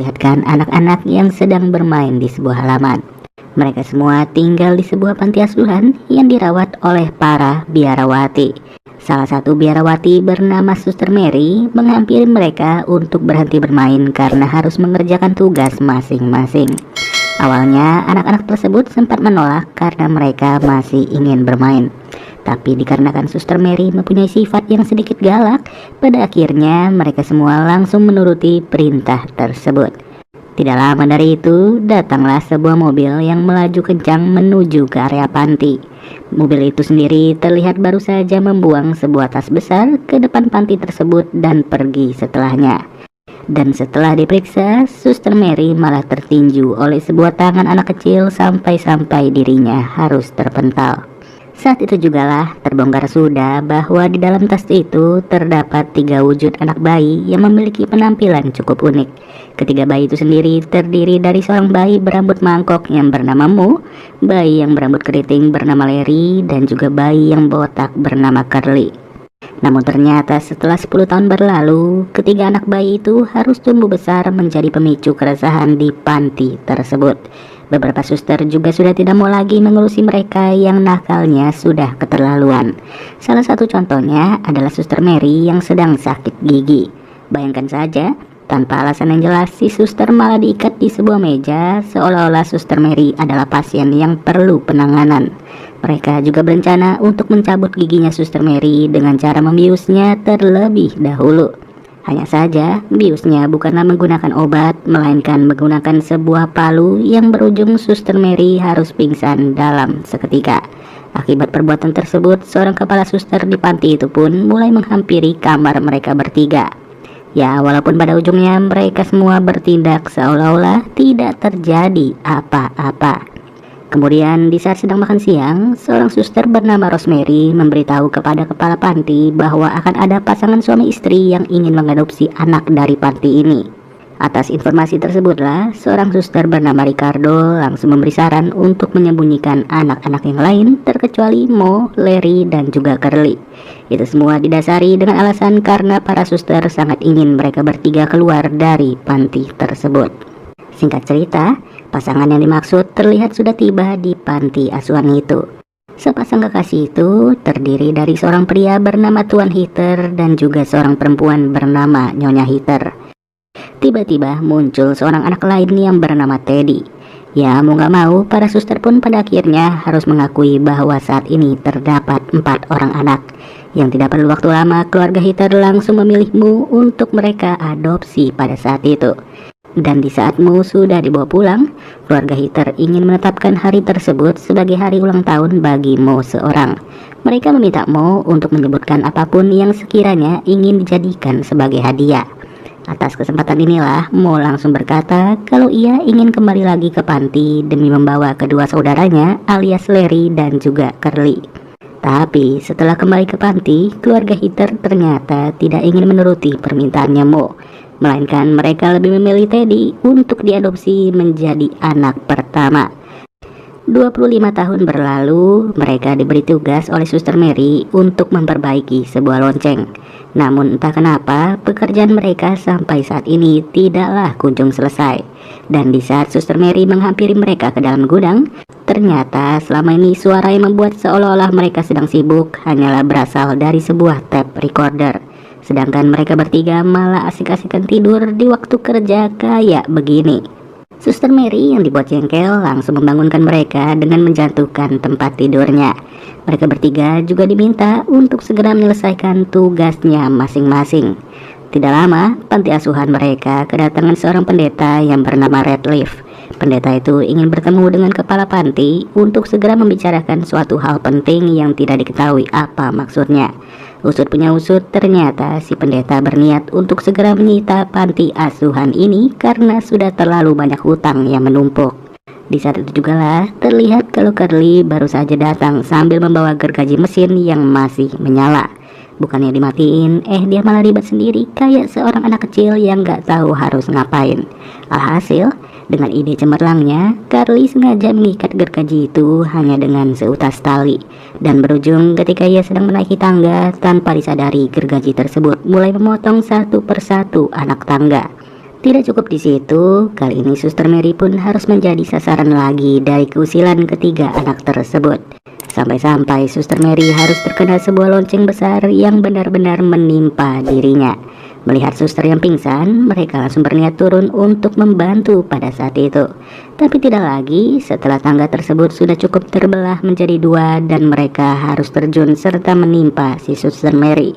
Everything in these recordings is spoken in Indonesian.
memperlihatkan anak-anak yang sedang bermain di sebuah halaman. Mereka semua tinggal di sebuah panti asuhan yang dirawat oleh para biarawati. Salah satu biarawati bernama Suster Mary menghampiri mereka untuk berhenti bermain karena harus mengerjakan tugas masing-masing. Awalnya anak-anak tersebut sempat menolak karena mereka masih ingin bermain. Tapi dikarenakan Suster Mary mempunyai sifat yang sedikit galak, pada akhirnya mereka semua langsung menuruti perintah tersebut. Tidak lama dari itu, datanglah sebuah mobil yang melaju kencang menuju ke area panti. Mobil itu sendiri terlihat baru saja membuang sebuah tas besar ke depan panti tersebut dan pergi setelahnya. Dan setelah diperiksa, Suster Mary malah tertinju oleh sebuah tangan anak kecil sampai-sampai dirinya harus terpental. Saat itu jugalah terbongkar sudah bahwa di dalam tas itu terdapat 3 wujud anak bayi yang memiliki penampilan cukup unik. Ketiga bayi itu sendiri terdiri dari seorang bayi berambut mangkok yang bernama Mo, bayi yang berambut keriting bernama Larry, dan juga bayi yang botak bernama Curly. Namun ternyata setelah 10 tahun berlalu, ketiga anak bayi itu harus tumbuh besar menjadi pemicu keresahan di panti tersebut. Beberapa suster juga sudah tidak mau lagi mengurusi mereka yang nakalnya sudah keterlaluan. Salah satu contohnya adalah Suster Mary yang sedang sakit gigi. Bayangkan saja, tanpa alasan yang jelas si suster malah diikat di sebuah meja seolah-olah Suster Mary adalah pasien yang perlu penanganan. Mereka juga berencana untuk mencabut giginya Suster Mary dengan cara membiusnya terlebih dahulu. Hanya saja, biusnya bukanlah menggunakan obat, melainkan menggunakan sebuah palu yang berujung Suster Mary harus pingsan dalam seketika. Akibat perbuatan tersebut, seorang kepala suster di panti itu pun mulai menghampiri kamar mereka bertiga. Ya, walaupun pada ujungnya mereka semua bertindak seolah-olah tidak terjadi apa-apa. Kemudian di saat sedang makan siang, seorang suster bernama Rosemary memberitahu kepada kepala panti bahwa akan ada pasangan suami istri yang ingin mengadopsi anak dari panti ini. Atas informasi tersebutlah, seorang suster bernama Ricardo langsung memberi saran untuk menyembunyikan anak-anak yang lain terkecuali Mo, Larry, dan juga Curly. Itu semua didasari dengan alasan karena para suster sangat ingin mereka bertiga keluar dari panti tersebut. Singkat cerita, pasangan yang dimaksud terlihat sudah tiba di panti asuhan itu. Sepasang kekasih itu terdiri dari seorang pria bernama Tuan Heather dan juga seorang perempuan bernama Nyonya Heather. Tiba-tiba muncul seorang anak lain yang bernama Teddy. Ya, mau gak mau, para suster pun pada akhirnya harus mengakui bahwa saat ini terdapat 4 orang anak. Yang tidak perlu waktu lama, keluarga Heather langsung memilihmu untuk mereka adopsi pada saat itu. Dan di saat Mo sudah dibawa pulang, keluarga Heather ingin menetapkan hari tersebut sebagai hari ulang tahun bagi Mo seorang. Mereka meminta Mo untuk menyebutkan apapun yang sekiranya ingin dijadikan sebagai hadiah. Atas kesempatan inilah Mo langsung berkata kalau ia ingin kembali lagi ke panti demi membawa kedua saudaranya alias Larry dan juga Curly. Tapi setelah kembali ke panti, keluarga Heather ternyata tidak ingin menuruti permintaannya Mo, melainkan mereka lebih memilih Teddy untuk diadopsi menjadi anak pertama. 25 tahun berlalu, mereka diberi tugas oleh Suster Mary untuk memperbaiki sebuah lonceng. Namun entah kenapa, pekerjaan mereka sampai saat ini tidaklah kunjung selesai. Dan di saat Suster Mary menghampiri mereka ke dalam gudang, ternyata selama ini suara yang membuat seolah-olah mereka sedang sibuk hanyalah berasal dari sebuah tape recorder. Sedangkan mereka bertiga malah asik-asikan tidur di waktu kerja kayak begini. Suster Mary yang dibuat jengkel langsung membangunkan mereka dengan menjatuhkan tempat tidurnya. Mereka bertiga juga diminta untuk segera menyelesaikan tugasnya masing-masing. Tidak lama, panti asuhan mereka kedatangan seorang pendeta yang bernama Redleaf. Pendeta itu ingin bertemu dengan kepala panti untuk segera membicarakan suatu hal penting yang tidak diketahui apa maksudnya. Usut punya usut, ternyata si pendeta berniat untuk segera menyita panti asuhan ini karena sudah terlalu banyak hutang yang menumpuk. Di saat itu jugalah terlihat kalau Curly baru saja datang sambil membawa gergaji mesin yang masih menyala. Bukannya dimatiin, dia malah ribet sendiri kayak seorang anak kecil yang gak tahu harus ngapain. Alhasil, dengan ide cemerlangnya, Curly sengaja mengikat gergaji itu hanya dengan seutas tali. Dan berujung ketika ia sedang menaiki tangga, tanpa disadari gergaji tersebut mulai memotong satu persatu anak tangga. Tidak cukup di situ, kali ini Suster Mary pun harus menjadi sasaran lagi dari keusilan ketiga anak tersebut. Sampai-sampai Suster Mary harus terkena sebuah lonceng besar yang benar-benar menimpa dirinya. Melihat suster yang pingsan, mereka langsung berniat turun untuk membantu pada saat itu. Tapi tidak lagi, setelah tangga tersebut sudah cukup terbelah menjadi dua dan mereka harus terjun serta menimpa si Suster Mary.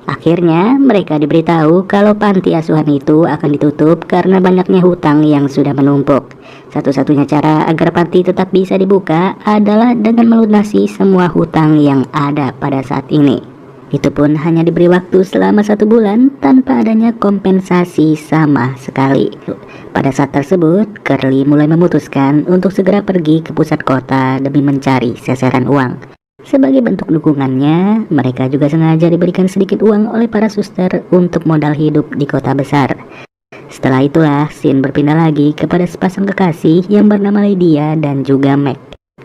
Akhirnya mereka diberitahu kalau panti asuhan itu akan ditutup karena banyaknya hutang yang sudah menumpuk. Satu-satunya cara agar panti tetap bisa dibuka adalah dengan melunasi semua hutang yang ada pada saat ini. Itu pun hanya diberi waktu selama 1 bulan tanpa adanya kompensasi sama sekali. Pada saat tersebut, Curly mulai memutuskan untuk segera pergi ke pusat kota demi mencari seseran uang. Sebagai bentuk dukungannya, mereka juga sengaja diberikan sedikit uang oleh para suster untuk modal hidup di kota besar. Setelah itulah, scene berpindah lagi kepada sepasang kekasih yang bernama Lydia dan juga Meg,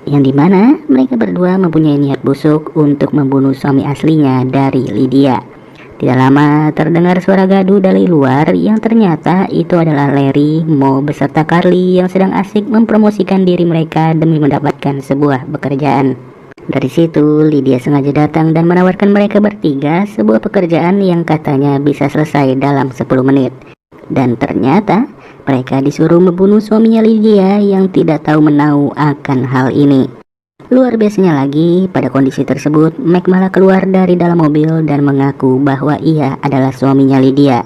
yang dimana mereka berdua mempunyai niat busuk untuk membunuh suami aslinya dari Lydia. Tidak lama terdengar suara gaduh dari luar yang ternyata itu adalah Larry, Mo beserta Carly yang sedang asik mempromosikan diri mereka demi mendapatkan sebuah pekerjaan. Dari situ, Lydia sengaja datang dan menawarkan mereka bertiga sebuah pekerjaan yang katanya bisa selesai dalam 10 menit. Dan ternyata, mereka disuruh membunuh suaminya Lydia yang tidak tahu menahu akan hal ini. Luar biasanya lagi, pada kondisi tersebut, Meg malah keluar dari dalam mobil dan mengaku bahwa ia adalah suaminya Lydia.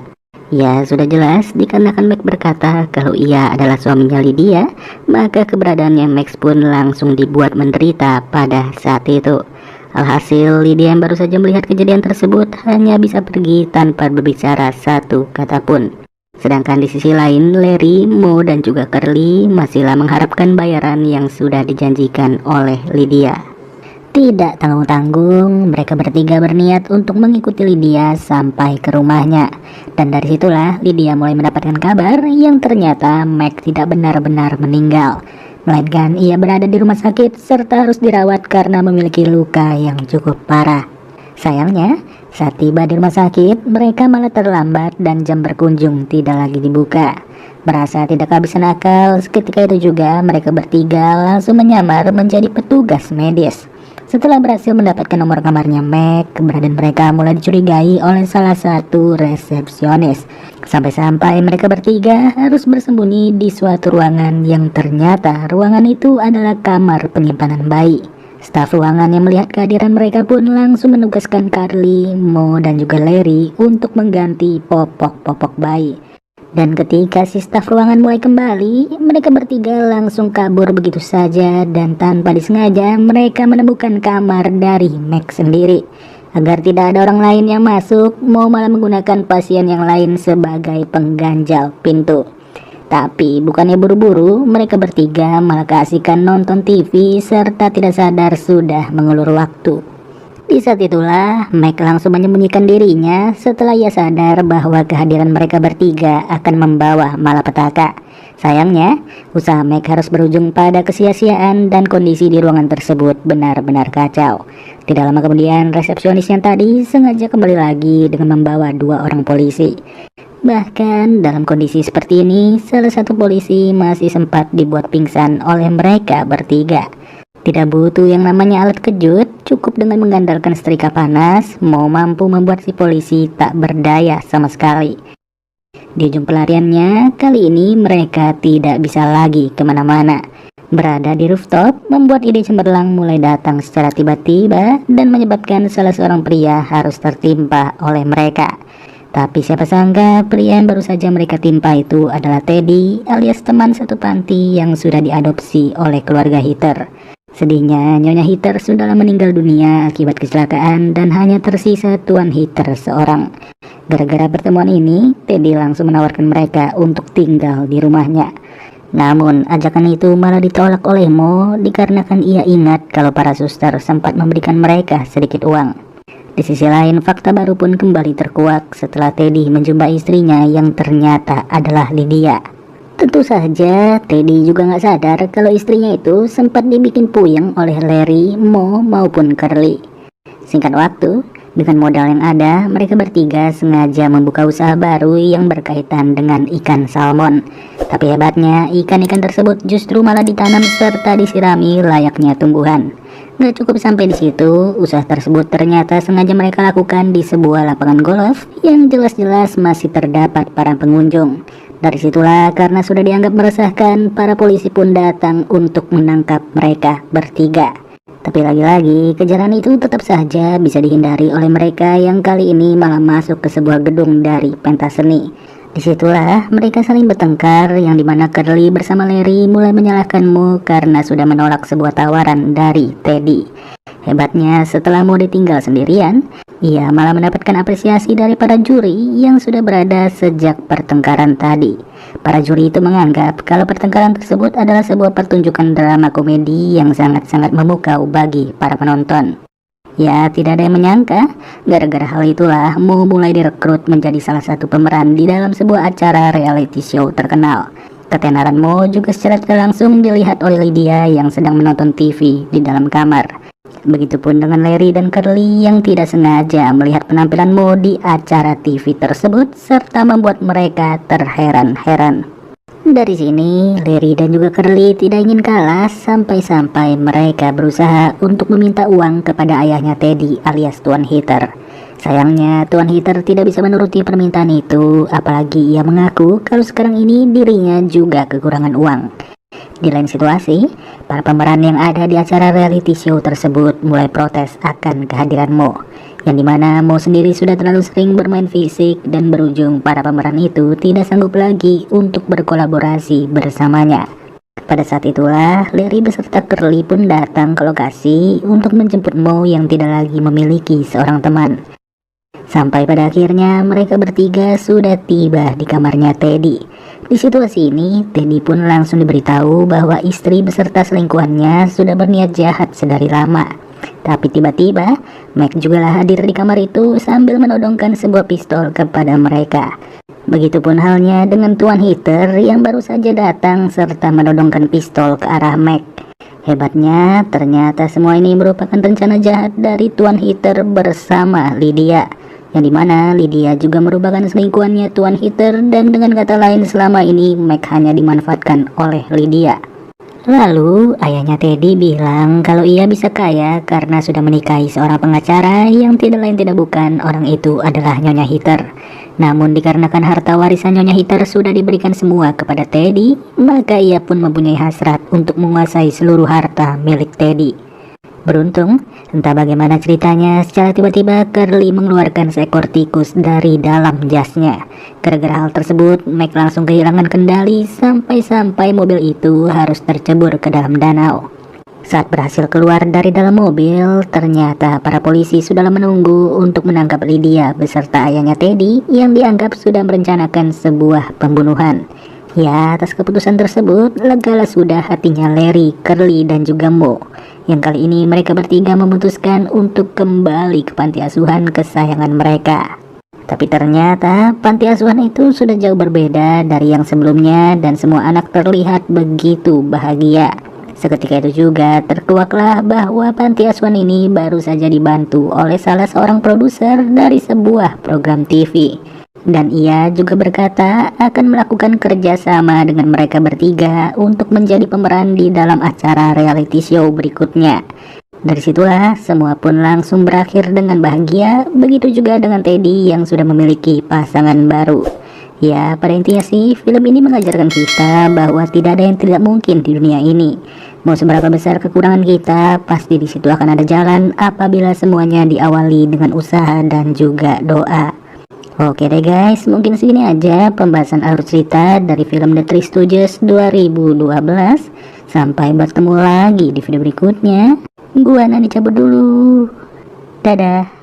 Ya, sudah jelas dikarenakan Meg berkata kalau ia adalah suaminya Lydia, maka keberadaannya Max pun langsung dibuat menderita pada saat itu. Alhasil, Lydia yang baru saja melihat kejadian tersebut hanya bisa pergi tanpa berbicara satu kata pun. Sedangkan di sisi lain, Larry, Mo, dan juga Curly masihlah mengharapkan bayaran yang sudah dijanjikan oleh Lydia. Tidak tanggung-tanggung, mereka bertiga berniat untuk mengikuti Lydia sampai ke rumahnya. Dan dari situlah Lydia mulai mendapatkan kabar yang ternyata Meg tidak benar-benar meninggal, melainkan ia berada di rumah sakit serta harus dirawat karena memiliki luka yang cukup parah. Sayangnya, saat tiba di rumah sakit, mereka malah terlambat dan jam berkunjung tidak lagi dibuka. Merasa tidak kehabisan akal, ketika itu juga mereka bertiga langsung menyamar menjadi petugas medis. Setelah berhasil mendapatkan nomor kamarnya Meg, keberadaan mereka mulai dicurigai oleh salah satu resepsionis. Sampai-sampai mereka bertiga harus bersembunyi di suatu ruangan yang ternyata ruangan itu adalah kamar penyimpanan bayi. Staf ruangan yang melihat kehadiran mereka pun langsung menugaskan Carly, Mo, dan juga Larry untuk mengganti popok-popok bayi. Dan ketika si staf ruangan mulai kembali, mereka bertiga langsung kabur begitu saja dan tanpa disengaja mereka menemukan kamar dari Meg sendiri. Agar tidak ada orang lain yang masuk, Mo malah menggunakan pasien yang lain sebagai pengganjal pintu. Tapi bukannya buru-buru, mereka bertiga malah keasikan nonton TV serta tidak sadar sudah mengulur waktu. Di saat itulah, Meg langsung menyembunyikan dirinya setelah ia sadar bahwa kehadiran mereka bertiga akan membawa malapetaka. Sayangnya, usaha Meg harus berujung pada kesia-siaan dan kondisi di ruangan tersebut benar-benar kacau. Tidak lama kemudian, resepsionis yang tadi sengaja kembali lagi dengan membawa 2 orang polisi. Bahkan dalam kondisi seperti ini, salah satu polisi masih sempat dibuat pingsan oleh mereka bertiga. Tidak butuh yang namanya alat kejut, cukup dengan mengandalkan setrika panas, Mo mampu membuat si polisi tak berdaya sama sekali. Di ujung pelariannya, kali ini mereka tidak bisa lagi kemana-mana. Berada di rooftop, membuat ide cemerlang mulai datang secara tiba-tiba dan menyebabkan salah seorang pria harus tertimpa oleh mereka. Tapi siapa sangka pria yang baru saja mereka timpa itu adalah Teddy alias teman satu panti yang sudah diadopsi oleh keluarga Heather. Sedihnya, Nyonya Heather sudahlah meninggal dunia akibat kecelakaan dan hanya tersisa Tuan Heather seorang. Gara-gara pertemuan ini, Teddy langsung menawarkan mereka untuk tinggal di rumahnya. Namun, ajakan itu malah ditolak oleh Mo dikarenakan ia ingat kalau para suster sempat memberikan mereka sedikit uang. Di sisi lain, fakta baru pun kembali terkuak setelah Teddy menjumpai istrinya yang ternyata adalah Lydia. Tentu saja, Teddy juga gak sadar kalau istrinya itu sempat dibikin puyeng oleh Larry, Mo, maupun Curly. Singkat waktu, Dengan modal yang ada, mereka bertiga sengaja membuka usaha baru yang berkaitan dengan ikan salmon. Tapi hebatnya, ikan-ikan tersebut justru malah ditanam serta disirami layaknya tumbuhan. Gak cukup sampai di situ, usaha tersebut ternyata sengaja mereka lakukan di sebuah lapangan golf yang jelas-jelas masih terdapat para pengunjung. Dari situlah, karena sudah dianggap meresahkan, para polisi pun datang untuk menangkap mereka bertiga. Tapi lagi-lagi, kejaran itu tetap saja bisa dihindari oleh mereka yang kali ini malah masuk ke sebuah gedung dari pentas seni. Disitulah mereka saling bertengkar, yang dimana Curly bersama Larry mulai menyalahkan Mo karena sudah menolak sebuah tawaran dari Teddy. Hebatnya, setelah Mo ditinggal sendirian, ia malah mendapatkan apresiasi dari para juri yang sudah berada sejak pertengkaran tadi. Para juri itu menganggap kalau pertengkaran tersebut adalah sebuah pertunjukan drama komedi yang sangat-sangat memukau bagi para penonton. Ya, tidak ada yang menyangka, gara-gara hal itulah Mo mulai direkrut menjadi salah satu pemeran di dalam sebuah acara reality show terkenal. Ketenaran Mo juga secara tidak langsung dilihat oleh Lydia yang sedang menonton TV di dalam kamar. Begitupun dengan Larry dan Curly yang tidak sengaja melihat penampilan Mo di acara TV tersebut serta membuat mereka terheran-heran. Dari sini, Larry dan juga Curly tidak ingin kalah sampai-sampai mereka berusaha untuk meminta uang kepada ayahnya Teddy alias Tuan Heater. Sayangnya, Tuan Heater tidak bisa menuruti permintaan itu, apalagi ia mengaku kalau sekarang ini dirinya juga kekurangan uang. Di lain situasi, para pemeran yang ada di acara reality show tersebut mulai protes akan kehadiran Mo, yang dimana Mo sendiri sudah terlalu sering bermain fisik dan berujung para pemeran itu tidak sanggup lagi untuk berkolaborasi bersamanya. Pada saat itulah, Larry beserta Curly pun datang ke lokasi untuk menjemput Mo yang tidak lagi memiliki seorang teman. Sampai pada akhirnya mereka bertiga sudah tiba di kamarnya Teddy. Di situasi ini, Teddy pun langsung diberitahu bahwa istri beserta selingkuhannya sudah berniat jahat sedari lama. Tapi tiba-tiba, Mac juga hadir di kamar itu sambil menodongkan sebuah pistol kepada mereka. Begitupun halnya dengan Tuan Heater yang baru saja datang serta menodongkan pistol ke arah Mac. Hebatnya, ternyata semua ini merupakan rencana jahat dari Tuan Heater bersama Lydia, yang dimana Lydia juga merupakan selingkuhannya Tuan Heater, dan dengan kata lain selama ini Mac hanya dimanfaatkan oleh Lydia. Lalu ayahnya Teddy bilang kalau ia bisa kaya karena sudah menikahi seorang pengacara yang tidak lain tidak bukan orang itu adalah Nyonya Heater. Namun dikarenakan harta warisan Nyonya Heater sudah diberikan semua kepada Teddy, maka ia pun mempunyai hasrat untuk menguasai seluruh harta milik Teddy. Beruntung, entah bagaimana ceritanya, secara tiba-tiba Curly mengeluarkan seekor tikus dari dalam jasnya. Gara-gara hal tersebut, Mac langsung kehilangan kendali sampai-sampai mobil itu harus tercebur ke dalam danau. Saat berhasil keluar dari dalam mobil, ternyata para polisi sudah menunggu untuk menangkap Lydia beserta ayahnya Teddy yang dianggap sudah merencanakan sebuah pembunuhan. Ya, atas keputusan tersebut, legalah sudah hatinya Larry, Curly, dan juga Mo, yang kali ini mereka bertiga memutuskan untuk kembali ke panti asuhan kesayangan mereka. Tapi ternyata panti asuhan itu sudah jauh berbeda dari yang sebelumnya dan semua anak terlihat begitu bahagia. Seketika itu juga terkuaklah bahwa panti asuhan ini baru saja dibantu oleh salah seorang produser dari sebuah program TV. Dan ia juga berkata akan melakukan kerjasama dengan mereka bertiga untuk menjadi pemeran di dalam acara reality show berikutnya. Dari situlah semua pun langsung berakhir dengan bahagia, begitu juga dengan Teddy yang sudah memiliki pasangan baru. Ya, pada intinya sih film ini mengajarkan kita bahwa tidak ada yang tidak mungkin di dunia ini. Mau seberapa besar kekurangan kita, pasti di situ akan ada jalan apabila semuanya diawali dengan usaha dan juga doa. Oke deh guys, mungkin segini aja pembahasan alur cerita dari film The Three Stooges 2012. Sampai bertemu lagi di video berikutnya. Gua Nani cabut dulu. Dadah.